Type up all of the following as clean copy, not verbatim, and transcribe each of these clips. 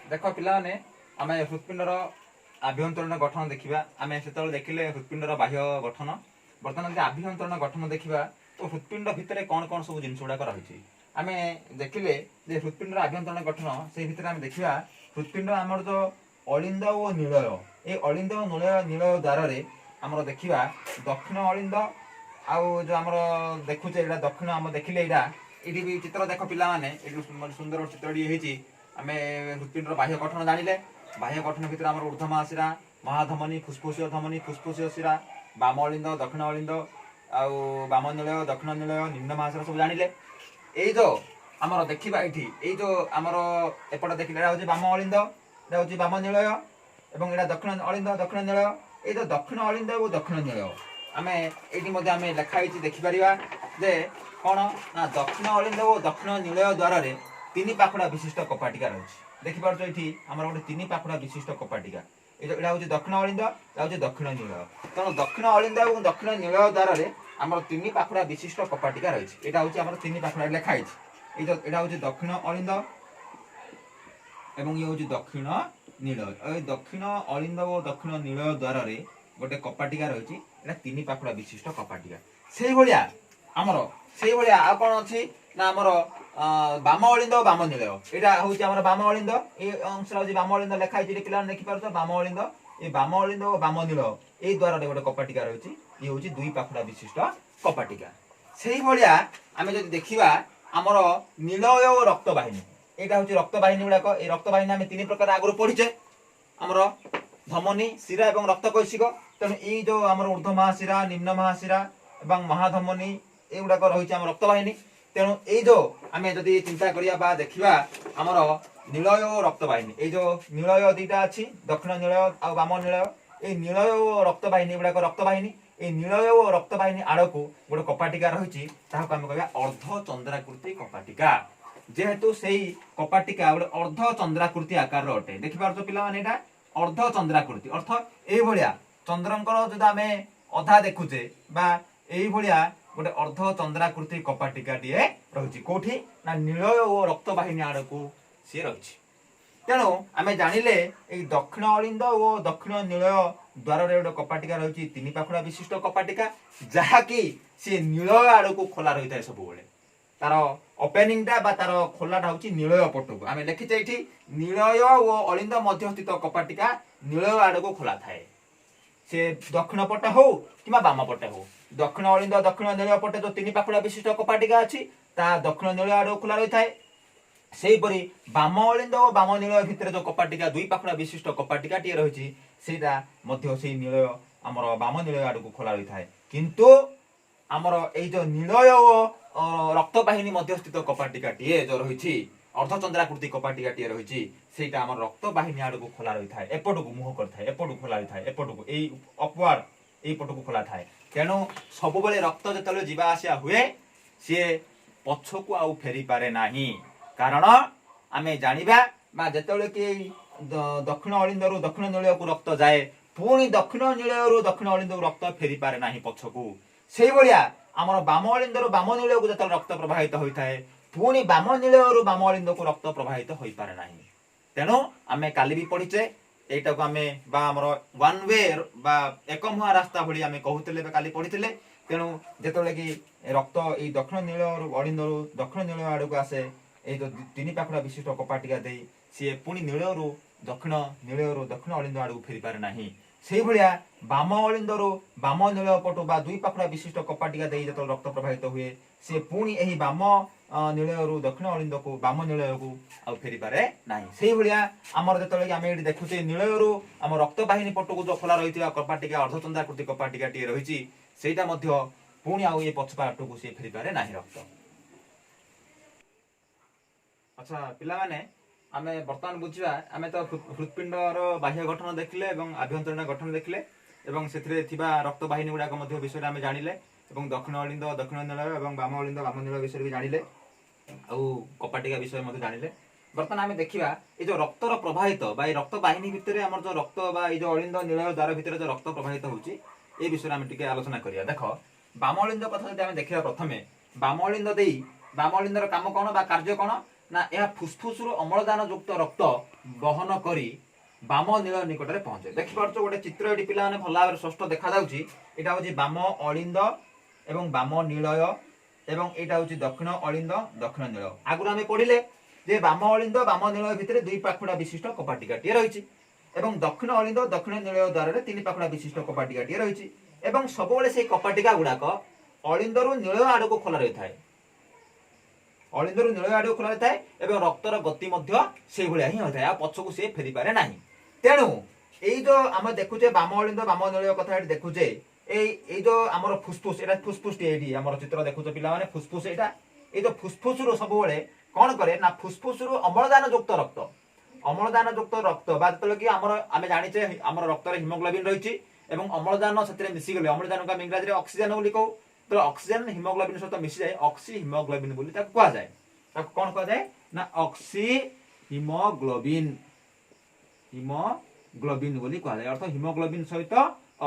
देख पिलाने आम हृत्पिंडर आभ्यंतरण गठन देखा आम से देखिले हृत्पिंडर बाह्य गठन बर्तमान आभ्यंतरण गठन देखा तो हृत्पिंड भितर कौन कौन सब जिन गुड़ाक रही आम देखिले हृत्पिंडर आभ्यंतरण गठन से भितर आम देखा हृत्पिंड आमर जो अलिंद और निलय ये अलिंद और निलय द्वार आमर देखा दक्षिण अलिंद आउ जो आमर देखुचे दक्षिण आम देखिले ये भी चित्र देख पिलाने सुंदर चित्रटी आम हृत्पिंडर बाह्य गठन जानिले बाह्य गठन भितर आम ऊर्ध्वमाशिरा महाधमनी फुस्फुसीय धमनी फुस्फुसीय शिरा बाम अलिंद दक्षिण अलिंद आउ बाम निलय दक्षिण निलय निम्न महाशिरा सब जानिले ये जो आमर देखा ये जो आमर एपट देखिले हूँ बाम अलिंद हूँ बाम निलय और यहाँ दक्षिण अलिंद दक्षिण निलय ये जो दक्षिण अलिंद और दक्षिण निलय आम ये आम लिखाई देखिपर जे कौन ना दक्षिण अलिंद और दक्षिण निलय द्वार तीन पाखुड़ा विशिष्ट कपाटिका रही देखिपार ये आम गोटे तीन पाखुड़ा विशिष्ट कपाटिका यहाँ हूँ दक्षिण अलिंद यहाँ हूँ दक्षिण निलय तेणु दक्षिण अलिंद और दक्षिण निलय द्वार आम तीन पाखुड़ा विशिष्ट कपाटिका रही यहाँ हूँ आम तीन पाखुड़ा लिखाई यहाँ हूँ दक्षिण अलिंद एवं ये हूँ दक्षिण निलय दक्षिण अलिंद और दक्षिण निलय द्वार गोटे कपाटिका रही तीन पाखुड़ा विशिष्ट कपाटिका से भाया आमर से भाया आ कौन अच्छी ना आमर बाम अलिंद और बाम निलय यहाँ हूँ आम बाम अलिंद ये अंश हूँ बाम अलिंद लिखाई पे देखिपार बाम अलिंद ये बाम अलिंद और बाम निलय ये द्वार गोटे कपाटिका रही ये हूँ दुई पाखुड़ा विशिष्ट कपाटिका से भाया आम जो देखा आमर निलय और रक्तवाहिनी यहाँ हूँ रक्तवाहिनी गुड़ाक ये रक्तवाहिनी आम तीन प्रकार आगुरी पढ़ीचे आमर धमनी शिरा और रक्त कैशिक तेणु ये जो आम ऊर्ध्व महाशिरा निम्न महाशिरा और महाधमनी एगुड़ाक रही आम रक्तवाहिनी तेणु ये जो आम जदि चिंता करिया देखा आमर निलय और रक्तवाहिनी ये जो निलय दुईटा अच्छी दक्षिण निलय और बाम निलय ये निलय और रक्तवाहिनी गुड़ाक रक्तवाहिनी ये निलय और रक्तवाहिनी आड़ को गोटे कपाटिका रही आम कह अर्धचंद्राकृति कपाटिका जेहेतु से कपाटिका गोटे अर्धचंद्राकृति आकार अटे देखिपार पिलाने अर्धचंद्राकृति अर्थ ये चंद्रंकर जो आम अधा देखुचे भाया गोटे अर्धचंद्राकृति कपाटिका टी रही कौटी ना निलय और रक्तवाहिनी आड़ को सी रही तेणु आम जानिले दक्षिण अलिंद और दक्षिण निलय द्वार गोटे कपाटिका रही तीन पाखुड़ा विशिष्ट कपाटिका जहाँकि सी निलय आड़ को खोला रही है सब तार ओपेनिंग तार खोलाटा हूँ निलय पटक आम लिखीचे ये निलय और अलिंद मध्य स्थित कपाटिका निलय आड़ को खोला थाए से दक्षिण पटे हो कि बाम पटे हो दक्षिण अलिंद दक्षिण निलय पटे जो तीन पाखुड़ा विशिष्ट कपाटिका अच्छी दक्षिण निलय आड़ खोला रही थाए सेहीपरि बाम अलिंद और बाम निलय भितर जो कपाटिका दुई पाखुड़ा विशिष्ट कपाटिका टी रही से निलय आमर बाम निलय आड़ को खोला रही थाए किंतु आमर जो निलय और रक्तवाहिनी मध्य स्थित कपाटिका टी जो रही अर्धचंद्राकृति कपाटिका टी रही से रक्तवाहिनी आड़ को खोला रही है एपट को मुह कर एपट खोला रही है एपट को अपवार्ड यपट को खोला थाए तेणु सब रक्त जो जीवा आसिया हुए सी पछकू आउ फेरी पारे नाही कारण आम जाना जिते कि दक्षिण अलिंद दक्षिण निलय को रक्त जाए पुणी दक्षिण निलय दक्षिण अलिंद रक्त फेरी पारे नाही पछकू से भाया आमर बाम अलिंद बाम निलय को जो रक्त प्रवाहित होता है पुणी बाम निलय बाम अलिंद को रक्त प्रवाहित हो पारे ना तेणु आम काली भी पढ़ीचे यहीटा को आम वन वे एक मुहा रास्ता भाई आम कहते काली पढ़ी तेणु जिते कि रक्त ये दक्षिण निलय अलिंद दक्षिण निलय आड़ को आसे ये जो तीन पाखुड़ा विशिष्ट कपाटिका दे सी पुणी निलय दक्षिण निलय दक्षिण अलिंद आड़ को फेरी पारे ना से भाया बाम अलिंद बाम निलय पटु दुई पाखुड़ा विशिष्ट कपाटिका दे जो रक्त प्रवाहित हुए सी पुणी यही बाम निलय दक्षिण अलिंद को बाम निलय को आ फेरी पारे ना से भाया आमर जो आम ये देखुचे निलय आम रक्तवाहिनी पटु को जो खोला रही कपाटिका अर्धचंद्राकृति कपाटिका टी रही सेटा पुणी आउ ये पछपाट को सी फेरी पारे ना रक्त अच्छा पिला माने आमे बर्तमान बुझा आम तो हृत्पिंडर बाह्य गठन देखिले आभ्यंतरण गठन देखिले रक्तवाहिनी गुड़ाक विषय आम जानिले दक्षिण अलिंद दक्षिण निलय और बाम अलिंद बाम निलय विषय भी जानिले आउ कपाटिका विषय जानिले बर्तमान आम देखा ये जो रक्तर प्रवाहित रक्तवाहिनी भितर आम जो रक्त जो अलिंद निलय द्वार भितर जो रक्त प्रवाहित होची ए विषय आम टिके आलोचना करिया देख बाम अलिंद कथा जदि आम देखा प्रथमे बाम अलिंद काम कौन कार्य कौन ନା ଏହା ଫୁସଫୁସ ରୁ ଅମ୍ଳଜାନ ଯୁକ୍ତ ରକ୍ତ ବହନ କରି ବାମ ନୀଳ ନିକଟରେ ପହଞ୍ଚେ। ଦେଖିପାରୁଛ ଗୋଟେ ଚିତ୍ର ଏଠି ପିଲାମାନେ ଭଲ ଭାବରେ ସ୍ପଷ୍ଟ ଦେଖାଯାଉଛି। ଏଇଟା ହଉଛି ବାମ ଅଳିନ୍ଦ ଏବଂ ବାମ ନିଳୟ ଏବଂ ଏଇଟା ହଉଛି ଦକ୍ଷିଣ ଅଳିନ୍ଦ ଦକ୍ଷିଣ ନିଳୟ। ଆଗରୁ ଆମେ ପଢିଲେ ଯେ ବାମ ଅଳିନ୍ଦ ବାମ ନିଳୟ ଭିତରେ ଦୁଇ ପାଖୁଡା ବିଶିଷ୍ଟ କପାଟିକାଟିଏ ରହିଛି ଏବଂ ଦକ୍ଷିଣ ଅଳିନ୍ଦ ଦକ୍ଷିଣ ନିଳୟ ଦ୍ୱାରରେ ତିନି ପାଖୁଡା ବିଶିଷ୍ଟ କପାଟିକାଟିଏ ରହିଛି ଏବଂ ସବୁବେଳେ ସେଇ କପାଟିକା ଗୁଡାକ ଅଳିନ୍ଦରୁ ନିଳୟ ଆଡକୁ ଖୋଲା ରହିଥାଏ। ଅଳିନ୍ଦରୁ ନିଳୟ ଆଡକୁ ଖୋଲା ରହିଥାଏ ଏବଂ ରକ୍ତର ଗତି ମଧ୍ୟ ସେଇଭଳିଆ ହିଁ ହୋଇଥାଏ, ଆଉ ପଛକୁ ସେ ଫେରିପାରେ ନାହିଁ। ତେଣୁ ଏଇ ଯୋଉ ଆମେ ଦେଖୁଛେ ବାମ ଅଳିନ୍ଦ ବାମ ନିଳୟ କଥା ଏଠି ଦେଖୁଛେ, ଏଇ ଯୋଉ ଆମର ଫୁସଫୁସ, ଏଇଟା ଫୁସଫୁସ ଟି ଏଇଠି ଆମର ଚିତ୍ର ଦେଖୁଛ ପିଲାମାନେ, ଫୁସଫୁସ ଏଇଟା। ଏଇ ଯୋଉ ଫୁସଫୁସ ରୁ ସବୁବେଳେ କଣ କରେ ନା ଫୁସଫୁସ ରୁ ଅମ୍ଳଜାନ ଯୁକ୍ତ ରକ୍ତ, ଅମ୍ଳଜାନ ଯୁକ୍ତ ରକ୍ତ ବା ଯେତେବେଳେ କି ଆମର ଆମେ ଜାଣିଛେ ଆମର ରକ୍ତରେ ହିମୋଗ୍ଲୋବିନ ରହିଛି ଏବଂ ଅମ୍ଳଜାନ ସେଥିରେ ମିଶିଗଲେ ଅମ୍ଳଜାନକୁ ଆମେ ଇଂରାଜୀରେ ଅକ୍ସିଜେନ ବୋଲି କହୁ। ତ ଅକ୍ସିଜେନ ହିମୋଗ୍ଲୋବିନ ସହିତ ମିଶିଯାଏ ଅକ୍ସି ହିମୋଗ୍ଲୋବିନ ବୋଲି ତାକୁ କୁହାଯାଏ। ତାକୁ କଣ କୁହାଯାଏ ନା ଅକ୍ସି ହିମୋଗ୍ଲୋବିନ, ହିମୋଗ୍ଲୋବିନ ବୋଲି କୁହାଯାଏ। ଅର୍ଥ ହିମୋଗ୍ଲୋବିନ ସହିତ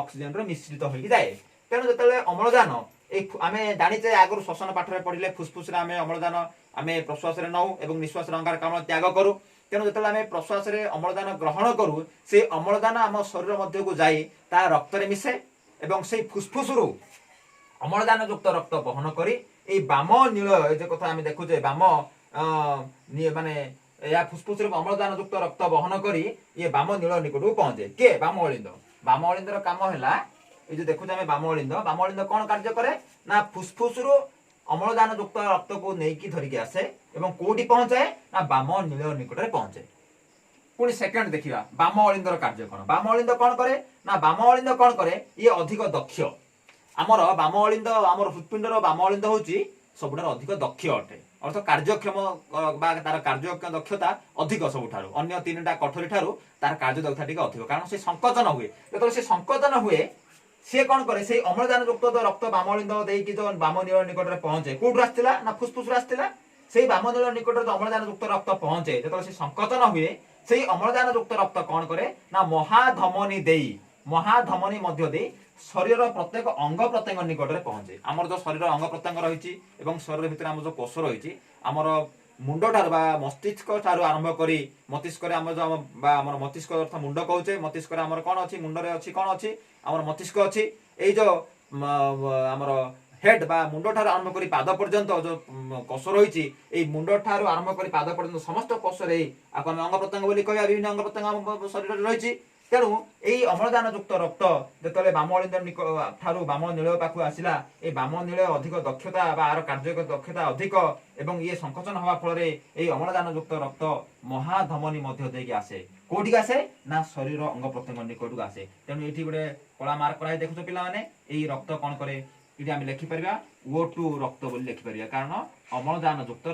ଅକ୍ସିଜେନ ର ମିଶ୍ରିତ ହୋଇକି ଯାଏ। ତେଣୁ ଯେତେବେଳେ ଅମ୍ଳଜାନ ଏଇ ଆମେ ଜାଣିଛେ ଆଗରୁ ଶ୍ଵସନ ପାଠରେ ପଢିଲେ ଫୁସଫୁସରେ ଆମେ ଅମ୍ଳଜାନ ଆମେ ପ୍ରଶ୍ୱାସରେ ନଉ ଏବଂ ନିଶ୍ୱାସରେ ଅଙ୍ଗାରକାମ୍ଳ ତ୍ୟାଗ କରୁ। ତେଣୁ ଯେତେବେଳେ ଆମେ ପ୍ରଶ୍ୱାସରେ ଅମ୍ଳଜାନ ଗ୍ରହଣ କରୁ ସେଇ ଅମ୍ଳଜାନ ଆମ ଶରୀର ମଧ୍ୟକୁ ଯାଇ ତା ରକ୍ତରେ ମିଶେ ଏବଂ ସେଇ ଫୁସଫୁସରୁ ଅମ୍ଳଜାନ ଯୁକ୍ତ ରକ୍ତ ବହନ କରି ଏଇ ବାମ ନୀଳ ଏ ଯେ କଥା ଆମେ ଦେଖୁଛେ ବାମ ମାନେ ଏହା ଫୁସଫୁସରେ ଅମ୍ଳଜାନ ଯୁକ୍ତ ରକ୍ତ ବହନ କରି ଇଏ ବାମ ନୀଳ ନିକଟକୁ ପହଞ୍ଚେ। କିଏ? ବାମ ଅଳିନ୍ଦ। ବାମ ଅଳିନ୍ଦର କାମ ହେଲା এই যে দেখুছে আমি বাম অলিন্দ কোন কার্য করে না ফুসফুসরু অম্লজান যুক্ত রক্তକୁ ନେଇକି ଧରିକି ଆସେ ଏବଂ କୋଉଠି ପହଞ୍ଚାଏ ନା ବାମ ନୀଳ ନିକଟରେ ପହଞ୍ଚେ। ପୁଣି ସେକେଣ୍ଡ ଦେଖିବା ବାମ ଅଳିନ୍ଦର କାର୍ଯ୍ୟ କଣ। ବାମ ଅଳିନ୍ଦ କଣ କରେ ନା ବାମ ଅଳିନ୍ଦ କଣ କରେ ଇଏ ଅଧିକ ଦକ୍ଷ। ଆମର ବାମ ଅଳିନ୍ଦ ଆମର ହୃତ୍ପିଣ୍ଡର ବାମ ଅଳିନ୍ଦ ହଉଛି ସବୁଠାରୁ ଅଧିକ ଦକ୍ଷ ଅଟେ, ଅର୍ଥ କାର୍ଯ୍ୟକ୍ଷମ ବା ତାର କାର୍ଯ୍ୟ ଦକ୍ଷତା ଅଧିକ ସବୁଠାରୁ ଅନ୍ୟ ତିନିଟା କଠୋରୀ ଠାରୁ ତାର କାର୍ଯ୍ୟ ଦକ୍ଷତା ଟିକେ ଅଧିକ, କାରଣ ସେ ସଂକୋଚନ ହୁଏ। ଯେତେବେଳେ ସେ ସଂକୋଚନ ହୁଏ ସିଏ କଣ କରେ ସେଇ ଅମ୍ଳଜାନ ଯୁକ୍ତ ରକ୍ତ ବାମ ଅଳିନ୍ଦ ଦେଇକି ଯୋଉ ବାମ ନୀଳ ନିକଟରେ ପହଞ୍ଚେ, କୋଉଠୁ ଆସିଥିଲା ନା ଫୁସଫୁସରୁ ଆସିଥିଲା। ସେଇ ବାମ ନୀଳ ନିକଟରେ ଅମ୍ଳଜାନ ଯୁକ୍ତ ରକ୍ତ ପହଞ୍ଚେ, ଯେତେବେଳେ ସେ ସଂକୋଚନ ହୁଏ ସେଇ ଅମ୍ଳଜାନ ଯୁକ୍ତ ରକ୍ତ କଣ କରେ ନା ମହାଧମନୀ ମଧ୍ୟ ଦେଇ ଶରୀରର ପ୍ରତ୍ୟେକ ଅଙ୍ଗ ପ୍ରତ୍ୟଙ୍ଗ ନିକଟରେ ପହଞ୍ଚେ। ଆମର ଯୋଉ ଶରୀର ଅଙ୍ଗ ପ୍ରତ୍ୟଙ୍ଗ ରହିଛି ଏବଂ ଶରୀର ଭିତରେ ଆମର ଯୋଉ କୋଷ ରହିଛି, ଆମର ମୁଣ୍ଡ ଠାରୁ ବା ମସ୍ତିଷ୍କ ଠାରୁ ଆରମ୍ଭ କରି ମସ୍ତିଷ୍କରେ ଆମର ଯୋଉ ବା ଆମର ମସ୍ତିଷ୍କ ଅର୍ଥ ମୁଣ୍ଡ କହୁଛେ, ମସ୍ତିଷ୍କରେ ଆମର କଣ ଅଛି, ମୁଣ୍ଡରେ ଅଛି କଣ ଅଛି ଆମର ମସ୍ତିଷ୍କ ଅଛି। ଏଇ ଯୋଉ ଆମର ହେଡ୍ ବା ମୁଣ୍ଡ ଠାରୁ ଆରମ୍ଭ କରି ପାଦ ପର୍ଯ୍ୟନ୍ତ ଯୋଉ କୋଷ ରହିଛି, ଏଇ ମୁଣ୍ଡ ଠାରୁ ଆରମ୍ଭ କରି ପାଦ ପର୍ଯ୍ୟନ୍ତ ସମସ୍ତ କୋଷରେ ଆକୁ ଆମେ ଅଙ୍ଗ ପ୍ରତ୍ୟଙ୍ଗ ବୋଲି କହିବା, ବିଭିନ୍ନ ଅଙ୍ଗ ପ୍ରତ୍ୟଙ୍ଗ ଆମ ଶରୀରରେ ରହିଛି। ତେଣୁ ଏଇ ଅମ୍ଳଜାନ ଯୁକ୍ତ ରକ୍ତ ଯେତେବେଳେ ବାମ ଅଳିନ୍ଦ ଠାରୁ ବାମ ନୀଳ ପାଖକୁ ଆସିଲା, ଏଇ ବାମ ନୀଳ ଅଧିକ ଦକ୍ଷତା ବା ଆର କାର୍ଯ୍ୟ ଦକ୍ଷତା ଅଧିକ ଏବଂ ଇଏ ସଂକୋଚନ ହବା ଫଳରେ ଏଇ ଅମ୍ଳଜାନ ଯୁକ୍ତ ରକ୍ତ ମହାଧମନୀ ମଧ୍ୟ ଦେଇକି ଆସେ। କୋଉଠିକି ଆସେ ନା ଶରୀର ଅଙ୍ଗ ପ୍ରତ୍ୟଙ୍ଗ ନିକଟକୁ ଆସେ। ତେଣୁ ଏଠି ଗୋଟେ କଳା ମାର୍କ କରାଇ ଦେଖୁଛ ପିଲାମାନେ, ଏଇ ରକ୍ତ କଣ କରେ ଏଠି ଆମେ ଲେଖିପାରିବା O2 ରକ୍ତ ବୋଲି ଲେଖିପାରିବା, କାରଣ ଅମ୍ଳଜାନ ଯୁକ୍ତ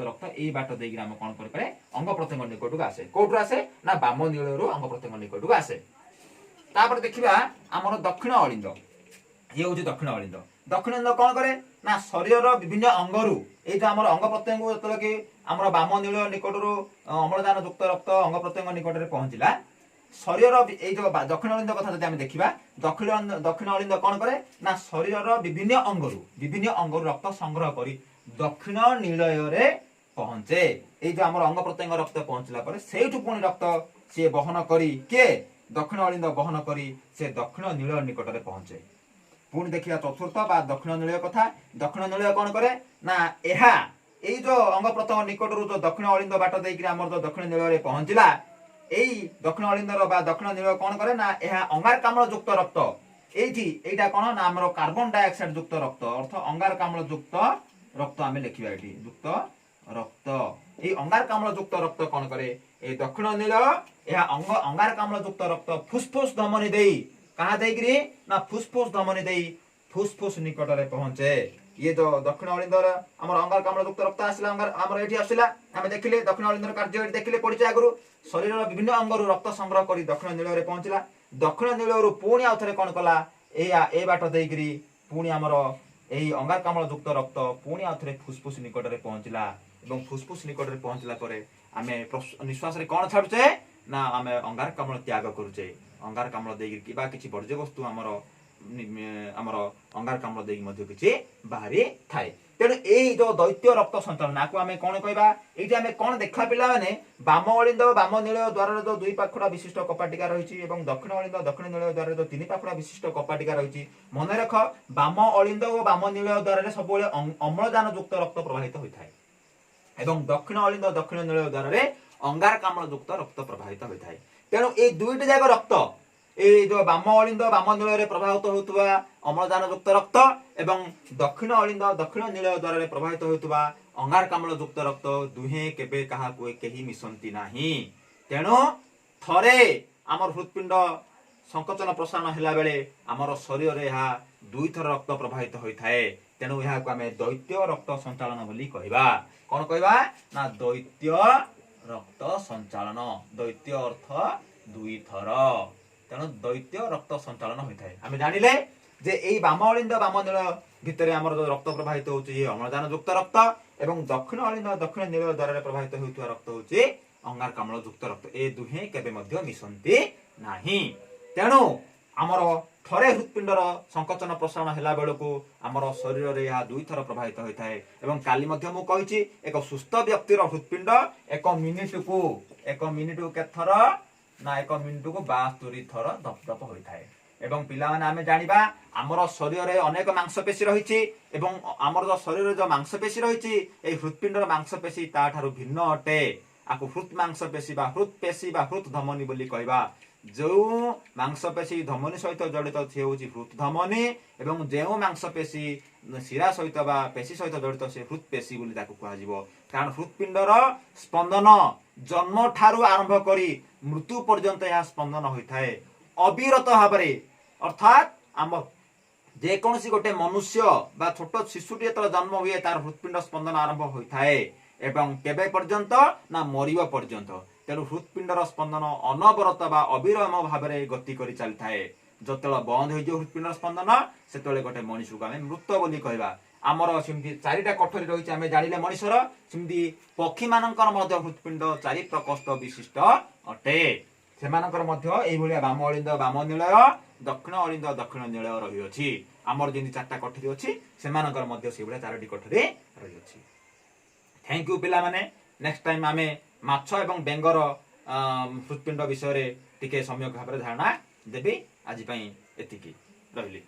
ରକ୍ତ ଏଇ ବାଟ ଦେଇକି ଆମେ କଣ କରିପାରେ ଅଙ୍ଗ ପ୍ରତ୍ୟଙ୍ଗ ନିକଟକୁ ଆସେ। କୋଉଠୁ ଆସେ ନା ବାମ ନୀଳରୁ ଅଙ୍ଗ ପ୍ରତ୍ୟଙ୍ଗ ନିକଟକୁ ଆସେ। ତାପରେ ଦେଖିବା ଆମର ଦକ୍ଷିଣ ଅଳିନ୍ଦ। ଇଏ ହଉଛି ଦକ୍ଷିଣ ଅଳିନ୍ଦ। ଦକ୍ଷିଣ ଅଳିନ୍ଦ କଣ କରେ ନା ଶରୀରର ବିଭିନ୍ନ ଅଙ୍ଗରୁ ଏଇ ଯୋଉ ଆମର ଅଙ୍ଗ ପ୍ରତ୍ୟଙ୍ଗ ଯେତେବେଳେ କି ଆମର ବାମ ନୀଳ ନିକଟରୁ ଅମ୍ଳଜାନ ଯୁକ୍ତ ରକ୍ତ ଅଙ୍ଗ ପ୍ରତ୍ୟଙ୍ଗ ନିକଟରେ ପହଞ୍ଚିଲା, ଶରୀରର ଏଇ ଯୋଉ ଦକ୍ଷିଣ ଅଳିନ୍ଦ କଥା ଯଦି ଆମେ ଦେଖିବା, ଦକ୍ଷିଣ ଅଳିନ୍ଦ କଣ କରେ ନା ଶରୀରର ବିଭିନ୍ନ ଅଙ୍ଗରୁ ରକ୍ତ ସଂଗ୍ରହ କରି ଦକ୍ଷିଣ ନୀଳୟରେ ପହଞ୍ଚେ। ଏଇ ଯୋଉ ଆମର ଅଙ୍ଗ ପ୍ରତ୍ୟଙ୍ଗ ରକ୍ତ ପହଞ୍ଚିଲା ପରେ ସେଇଠୁ ପୁଣି ରକ୍ତ ସିଏ ବହନ କରି କିଏ ଦକ୍ଷିଣ ଅଳିନ୍ଦ ବହନ କରି ସେ ଦକ୍ଷିଣ ନୀଳ ନିକଟରେ ପହଞ୍ଚେ। ପୁଣି ଦେଖିବା ଚତୁର୍ଥ ବା ଦକ୍ଷିଣ ନୀଳୟ କଥା। ଦକ୍ଷିଣ ନୀଳୟ କଣ କରେ ନା ଏହା ଏଇ ଯୋଉ ଅଙ୍ଗ ପ୍ରତ୍ୟଙ୍ଗ ନିକଟରୁ ଯୋଉ ଦକ୍ଷିଣ ଅଳିନ୍ଦ ବାଟ ଦେଇକି ଆମର ଯୋଉ ଦକ୍ଷିଣ ନୀଳରେ ପହଞ୍ଚିଲା, ଏଇ ଦକ୍ଷିଣ ଅଳିନ୍ଦର ବା ଦକ୍ଷିଣ ନୀଳ କଣ କରେ ନା ଏହା ଅଙ୍ଗାରକାମ୍ଳ ଯୁକ୍ତ ରକ୍ତ, ଏଇଟା କଣ ନା ଆମର କାର୍ବନ ଡାଇଅକ୍ସାଇଡ ଯୁକ୍ତ ରକ୍ତ, ଅର୍ଥ ଅଙ୍ଗାରକାମ୍ଳ ଯୁକ୍ତ ରକ୍ତ ଆମେ ଲେଖିବା ଏଠି ଯୁକ୍ତ ରକ୍ତ। ଏଇ ଅଙ୍ଗାରକାମ୍ଳ ଯୁକ୍ତ ରକ୍ତ କଣ କରେ ଏଇ ଦକ୍ଷିଣ ନୀଳ ଏହା ଅଙ୍ଗାରକାମ୍ଳ ଯୁକ୍ତ ରକ୍ତ ଫୁସଫୁସ ଧମନୀ ଦେଇ କାହା ଦେଇକିରି ନା ଫୁସଫୁସ ଧମନୀ ଦେଇ ଫୁସଫୁସ ନିକଟରେ ପହଞ୍ଚେ। ଇଏ ଯୋଉ ଦକ୍ଷିଣ ଅଳିନ୍ଦର ଆମର ଅଙ୍ଗାରକାମ୍ଳ ଯୁକ୍ତ ରକ୍ତ ଆସିଲା, ଆମର ଏଠି ଆସିଲା, ଆମେ ଦେଖିଲେ ଦକ୍ଷିଣ ଅଳିନ୍ଦର କାର୍ଯ୍ୟ ଏଠି ଦେଖିଲେ ପଡିଛି ଆଗରୁ। ଶରୀରର ବିଭିନ୍ନ ଅଙ୍ଗରୁ ରକ୍ତ ସଂଗ୍ରହ କରି ଦକ୍ଷିଣ ନୀଳରେ ପହଞ୍ଚିଲା। ଦକ୍ଷିଣ ନୀଳରୁ ପୁଣି ଆଉ ଥରେ କଣ କଲା ଏ ବାଟ ଦେଇକିରି ପୁଣି ଆମର ଏଇ ଅଙ୍ଗାରକାମ୍ଳ ଯୁକ୍ତ ରକ୍ତ ପୁଣି ଆଉ ଥରେ ଫୁସଫୁସ ନିକଟରେ ପହଞ୍ଚିଲା ଏବଂ ଫୁସଫୁସ ନିକଟରେ ପହଞ୍ଚିଲା ପରେ ଆମେ ନିଶ୍ୱାସରେ କଣ ଛାଡୁଛେ ନା ଆମେ ଅଙ୍ଗାରକାମ୍ଳ ତ୍ୟାଗ କରୁଛେ। ଅଙ୍ଗାରକାମ୍ଳ ଦେଇକି କିବା କିଛି ବର୍ଜ୍ୟବସ୍ତୁ ଆମର ଅଙ୍ଗାରକାମ୍ଳ ଦେଇକି ମଧ୍ୟ କିଛି ବାହାରି ଥାଏ। तेणु यही जो दैत्य रक्त संचालन आपको आम कौन कहवा ये आम कौन देखा पिला माने बाम अलिंद बाम नीलय द्वार जो दुई पाखुड़ा विशिष्ट कपाटिका रही दक्षिण अलिंद दक्षिण नीलय द्वार जो तीन पाखुड़ा विशिष्ट कपाटिका रही मन रख बाम अलिंद और बाम नीलय द्वार सब अम्लजान युक्त रक्त प्रवाहित होता है एवं दक्षिण अलिंद दक्षिण नीलय द्वार अंगारकाम्ल युक्त रक्त प्रवाहित होता है तेणु ये दुईट जाक रक्त ये जो बाम अलिंद बाम नीलय प्रभावित होता अम्लजान युक्त रक्त एवं दक्षिण अलिंद दक्षिण नीलय द्वारा प्रभावित होता अंगारकाम्ल युक्त रक्त दुहे केबे कहा केही मिसंती नाही तेणु थरे आमर हृत्पिंड संकोचन प्रसारण हैला बेले आमर शरीर रे यह दुई थर रक्त प्रवाहित होता है तेणु यह को आमे दैत्य रक्त संचालन बोली कहबा कोन कहबा ना दैत्य रक्त संचालन दैत्य अर्थ दुई थर तेणु दैत्य रक्त संचालन होता है आमे जानिले जे एई बाम अलिंद बाम नीलय भितर आमर जो रक्त प्रवाहित होउची अम्लजान युक्त रक्त एवं दक्षिण अलिंद दक्षिण नीलय द्वारा प्रवाहित होउथुवा रक्त होउची अंगारकाम्ल युक्त रक्त ए दुहे केबे मध्य मिसंती नाही तेणु आमर थरे हृत्पिंडर संकोचन प्रसारण हैला बेलकु आमर शरीर रे यह दुई थर प्रवाहित होता है एवं काली मध्य मु कहिछि एक सुस्थ व्यक्तिर हृत्पिंड एक मिनिट को के थर ना एक मिनिट को 72 थर धपधप होता है एवं पिला माने आमे जानिबा आमर शरीर रे अनेक मांसपेशी रहिछि एवं आमर जो शरीर जो मांसपेशी रहिछि ए हृत्पिंडर मांसपेशी ता ठारू भिन्न अटे आकु हृत् मांसपेशी बा हृत्पेशी बा हृत् धमनी बोली कहबा जो मांसपेशी धमनी सहित जड़ित से होछि हृत् धमनी एवं जेउ मांसपेशी शिरा सहित बा पेशी सहित जड़ित से हृत्पेशी बोली ताकु कहा जिवो कारण हृत्पिंडर स्पंदन जन्म ठारू आरंभ करी मृत्यु पर्यंत यह स्पंदन होता है अविरत भावरे अर्थात आम जेकोसी गोटे मनुष्य बा छोट शिशुटी जो जन्म हुए तार हृत्पिंड स्पंदन आरंभ होता है एवं केबे पर्यंत ना मरिबा पर्यंत तेणु हृत्पिंडर स्पंदन अनवरत बा अविराम भावरे गति करि चलता है जतले बंद हो जो हृत्पिंडर स्पंदन सेतले गोटे मनुष्य को आमे मृत बोली कहबा आमर सिमती चारिटा कठोरी रही आमे जानिले मनुष्यर सिमती पक्षी मानकर मध्य हृत्पिंड चारि प्रकोष्ठ विशिष्ट अटे सेमानकर मध्य एई भलिया बाम अलिंद बाम नीलय दक्षिण अलिंद दक्षिण नीलय रही अछि आमर जेनी चारटा कठोरी अछि सेमानकर मध्य से भलिया चारोटी कठोरी रही अछि थैंक यू पिला माने नेक्स्ट टाइम आमे माछ एवं बेंगर हृत्पिंड विषय रे टिके सम्यक भाबरे धारणा देबी आज पई एतिकी रहिली।